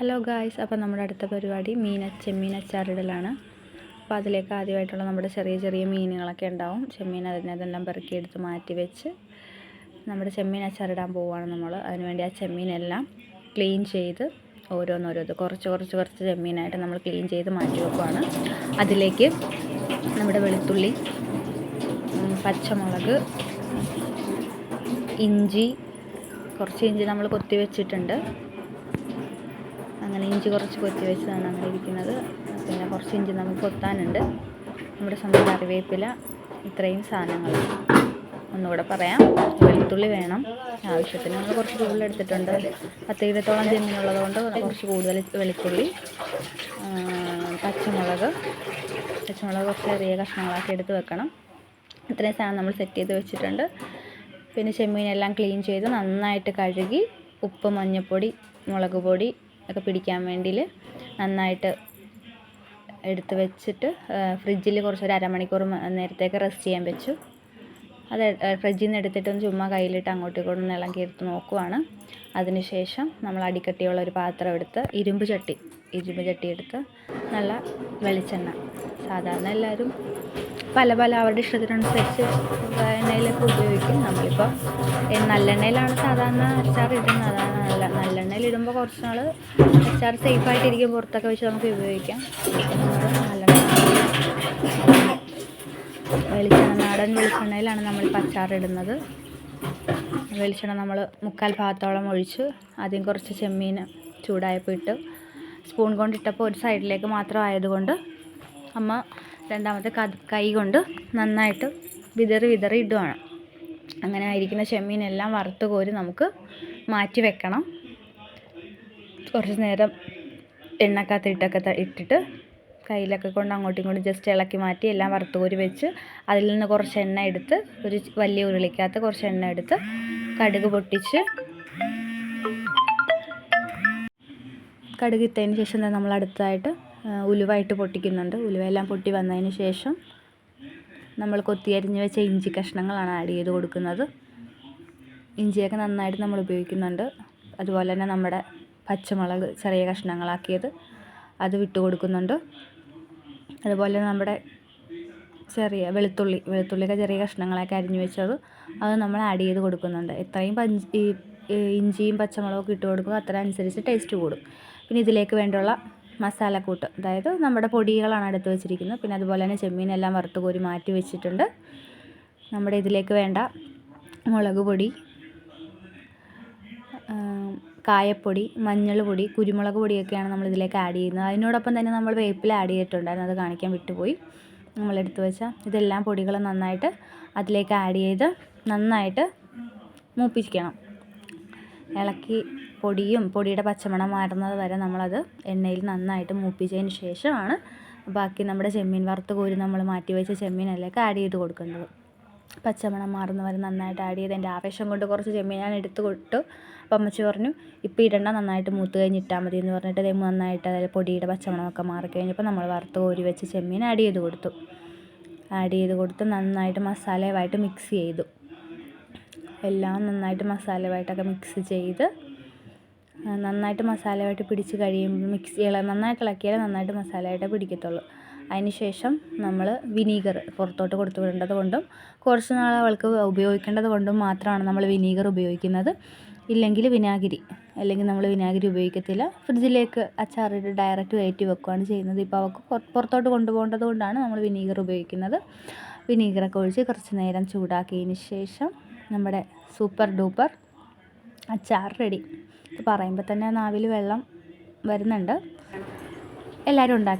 Hello guys, അപ്പോൾ നമ്മുടെ അടുത്ത പരിപാടി ചെമ്മീൻ അച്ചാറിടലാണ്. അപ്പോൾ അതിലേക്ക് ആദ്യമായിട്ടുള്ള നമ്മുടെ ചെറിയ ചെറിയ മീനുകളൊക്കെ ഉണ്ടാവും. ചെമ്മീൻ അതെല്ലാം പെറുക്കിയെടുത്ത് മാറ്റി വെച്ച് നമ്മുടെ ചെമ്മീൻ അച്ചാറിടാൻ പോവുകയാണ് നമ്മൾ. അതിനുവേണ്ടി ആ ചെമ്മീനെല്ലാം ക്ലീൻ ചെയ്ത് കുറച്ച് ചെമ്മീനായിട്ട് നമ്മൾ ക്ലീൻ ചെയ്ത് മാറ്റി വെക്കുകയാണ്. അതിലേക്ക് നമ്മുടെ വെളുത്തുള്ളി, പച്ചമുളക്, കുറച്ച് ഇഞ്ചി നമ്മൾ കൊത്തി വെച്ചിട്ടുണ്ട്. അങ്ങനെ ഇഞ്ചി കുറച്ച് കൊത്തി വെച്ചതാണ് അങ്ങനെ ഇരിക്കുന്നത്. പിന്നെ കുറച്ച് ഇഞ്ചി നമുക്ക് കൊത്താനുണ്ട്. നമ്മുടെ സ്വന്തം കറിവേപ്പില, ഇത്രയും സാധനങ്ങൾ. ഒന്നുകൂടെ പറയാം, വെളുത്തുള്ളി വേണം ആവശ്യത്തിന്. നമ്മൾ കുറച്ച് കൂടുതൽ എടുത്തിട്ടുണ്ട്. 10 കിലോത്തോളം ചെമ്മീനുള്ളത് കൊണ്ട് കുറച്ച് കൂടുതൽ വെളുത്തുള്ളി, പച്ചമുളക് കുറച്ച് ചെറിയ കഷ്ണങ്ങളാക്കി എടുത്ത് വെക്കണം. ഇത്രയും സാധനം നമ്മൾ സെറ്റ് ചെയ്ത് വെച്ചിട്ടുണ്ട്. പിന്നെ ചെമ്മീനെല്ലാം ക്ലീൻ ചെയ്ത് നന്നായിട്ട് കഴുകി ഉപ്പ്, മഞ്ഞൾപ്പൊടി, മുളക് പൊടി ഒക്കെ പിടിക്കാൻ വേണ്ടി നന്നായിട്ട് എടുത്ത് വെച്ചിട്ട് ഫ്രിഡ്ജിൽ ഒരു അരമണിക്കൂർ നേരത്തേക്ക് റെസ്റ്റ് ചെയ്യാൻ വെച്ചു. അത് ഫ്രിഡ്ജിൽ നിന്ന് എടുത്തിട്ടൊന്ന് ചുമ്മാ കയ്യിലിട്ട് അങ്ങോട്ടും ഇങ്ങോട്ടും ഇളക്കി എടുത്ത് നോക്കുവാണ്. അതിനുശേഷം നമ്മൾ അടിക്കട്ടിയുള്ള ഒരു പാത്രം എടുത്ത് ഇരുമ്പ് ചട്ടി എടുത്ത് നല്ല വെളിച്ചെണ്ണ, സാധാരണ എല്ലാവരും പല അവരുടെ ഇഷ്ടത്തിനനുസരിച്ച് എണ്ണയിലൊക്കെ ഉപയോഗിക്കും. നമ്മളിപ്പോൾ നല്ലെണ്ണയിലാണ് സാധാരണ അച്ചാർ ഇടുന്നത്. അതാണ് നല്ലെണ്ണയിൽ ഇടുമ്പോൾ കുറച്ച് നാൾ അച്ചാർ സേഫായിട്ടിരിക്കും. പുറത്തൊക്കെ വെച്ച് നമുക്ക് ഉപയോഗിക്കാം. നാടൻ വെളിച്ചെണ്ണയിലാണ് നമ്മളിപ്പോൾ അച്ചാർ ഇടുന്നത്. വെളിച്ചെണ്ണ നമ്മൾ 3/4 ഭാഗത്തോളം ഒഴിച്ച് ആദ്യം കുറച്ച് ചെമ്മീൻ ചൂടായപ്പോൾ ഇട്ട് സ്പൂൺ കൊണ്ടിട്ടപ്പോൾ ഒരു സൈഡിലേക്ക് മാത്രം ആയതുകൊണ്ട് അമ്മ രണ്ടാമത്തെ കൈ കൊണ്ട് നന്നായിട്ട് വിതറി ഇടുവാണ്. അങ്ങനെ ആയിരിക്കുന്ന ചെമ്മീനെല്ലാം വറുത്ത് കോരി നമുക്ക് മാറ്റി വെക്കണം. കുറച്ച് നേരം എണ്ണക്കകത്ത് ഇട്ടിട്ട് കയ്യിലൊക്കെ കൊണ്ട് അങ്ങോട്ടും ഇങ്ങോട്ടും ജസ്റ്റ് ഇളക്കി മാറ്റി എല്ലാം വറുത്ത് കോരി വെച്ച് അതിൽ നിന്ന് കുറച്ച് എണ്ണ എടുത്ത് ഒരു വലിയ ഉരുളിക്കകത്ത് കുറച്ച് എണ്ണ എടുത്ത് കടുക് പൊട്ടിച്ച് കടുക് ഇട്ടതിന് ശേഷം നമ്മൾ അടുത്തതായിട്ട് ഉലുവായിട്ട് പൊട്ടിക്കുന്നുണ്ട്. ഉലുവയെല്ലാം പൊട്ടി വന്നതിന് ശേഷം നമ്മൾ കൊത്തിയരിഞ്ഞ് വെച്ച ഇഞ്ചി കഷ്ണങ്ങളാണ് ആഡ് ചെയ്ത് കൊടുക്കുന്നത്. ഇഞ്ചിയൊക്കെ നന്നായിട്ട് നമ്മൾ ഉപയോഗിക്കുന്നുണ്ട്. അതുപോലെ തന്നെ നമ്മുടെ പച്ചമുളക് ചെറിയ കഷ്ണങ്ങളാക്കിയത് അത് വിട്ട് കൊടുക്കുന്നുണ്ട്. അതുപോലെ നമ്മുടെ വെളുത്തുള്ളിയൊക്കെ ചെറിയ കഷ്ണങ്ങളൊക്കെ അരിഞ്ഞ് വെച്ചത് അത് നമ്മൾ ആഡ് ചെയ്ത് കൊടുക്കുന്നുണ്ട്. എത്രയും ഇഞ്ചിയും പച്ചമുളകൊക്കെ ഇട്ട് കൊടുക്കുക അത്ര അനുസരിച്ച് ടേസ്റ്റ് കൂടും. പിന്നെ ഇതിലേക്ക് വേണ്ടിയുള്ള മസാലക്കൂട്ട്, അതായത് നമ്മുടെ പൊടികളാണ് എടുത്ത് വെച്ചിരിക്കുന്നത്. പിന്നെ അതുപോലെ തന്നെ ചെമ്മീനെല്ലാം വറുത്ത് കോരി മാറ്റി വെച്ചിട്ടുണ്ട്. നമ്മുടെ ഇതിലേക്ക് വേണ്ട മുളക് പൊടി, കായപ്പൊടി, മഞ്ഞൾപ്പൊടി, കുരുമുളക് പൊടിയൊക്കെയാണ് നമ്മൾ ഇതിലേക്ക് ആഡ് ചെയ്യുന്നത്. അതിനോടൊപ്പം തന്നെ നമ്മൾ വേപ്പില ആഡ് ചെയ്തിട്ടുണ്ടായിരുന്നു, അത് കാണിക്കാൻ വിട്ടുപോയി. നമ്മളെടുത്ത് വെച്ച ഇതെല്ലാം പൊടികൾ നന്നായിട്ട് അതിലേക്ക് ആഡ് ചെയ്ത് നന്നായിട്ട് മൂപ്പിക്കണം. ഇളക്കി പൊടിയുടെ പച്ചമണം മാറുന്നത് വരെ നമ്മളത് എണ്ണയിൽ നന്നായിട്ട് മൂപ്പിച്ചതിന് ശേഷമാണ് ബാക്കി നമ്മുടെ ചെമ്മീൻ വറുത്ത് കോരി നമ്മൾ മാറ്റി വെച്ച ചെമ്മീനിലേക്ക് ആഡ് ചെയ്ത് കൊടുക്കേണ്ടത്. പച്ചമണം മാറുന്ന വരെ നന്നായിട്ട് ആഡ് ചെയ്ത് എൻ്റെ ആവേശം കൊണ്ട് കുറച്ച് ചെമ്മീൻ ഞാൻ എടുത്ത് കൊടുത്തു. അപ്പം അമ്മച്ചി പറഞ്ഞു ഇപ്പോൾ ഇടണ്ട, നന്നായിട്ട് മൂത്ത് കഴിഞ്ഞ് ഇട്ടാൽ മതി എന്ന് പറഞ്ഞിട്ട് അതേ നന്നായിട്ട് അതായത് പൊടിയുടെ പച്ചമണമൊക്കെ മാറിക്കഴിഞ്ഞപ്പോൾ നമ്മൾ വറുത്ത് കോരി വെച്ച് ചെമ്മീൻ ആഡ് ചെയ്ത് കൊടുത്ത് നന്നായിട്ട് മസാലയുമായിട്ട് മിക്സ് ചെയ്തു. എല്ലാം നന്നായിട്ട് മസാലയുമായിട്ടൊക്കെ മിക്സ് ചെയ്ത് നന്നായിട്ട് മസാലയായിട്ട് പിടിച്ച് കഴിയുമ്പോൾ നന്നായിട്ട് ഇളക്കിയാലേ നന്നായിട്ട് മസാലയായിട്ട് പിടിക്കത്തുള്ളൂ. അതിന് ശേഷം നമ്മൾ വിനീഗർ പുറത്തോട്ട് കൊടുത്തു വിടേണ്ടത് കൊണ്ടും കുറച്ച് നാൾ അവൾക്ക് ഉപയോഗിക്കേണ്ടത് കൊണ്ടും മാത്രമാണ് നമ്മൾ വിനീഗർ ഉപയോഗിക്കുന്നത്. ഇല്ലെങ്കിൽ അല്ലെങ്കിൽ നമ്മൾ വിനാഗിരി ഉപയോഗിക്കത്തില്ല. ഫ്രിഡ്ജിലേക്ക് അച്ചാറിട്ട് ഡയറക്റ്റ് കയറ്റി വെക്കുകയാണ് ചെയ്യുന്നത്. ഇപ്പോൾ അവൾക്ക് പുറത്തോട്ട് കൊണ്ടുപോകേണ്ടത് കൊണ്ടാണ് നമ്മൾ വിനീഗർ ഉപയോഗിക്കുന്നത്. വിനീഗറൊക്കെ ഒഴിച്ച് കുറച്ച് നേരം ചൂടാക്കിയതിന് ശേഷം നമ്മുടെ സൂപ്പർ ഡൂപ്പർ അച്ചാർ റെഡി. ഇത് പറയുമ്പോൾ തന്നെ നാവിൽ വെള്ളം വരുന്നുണ്ട്. എല്ലാവരും ഉണ്ടാക്കി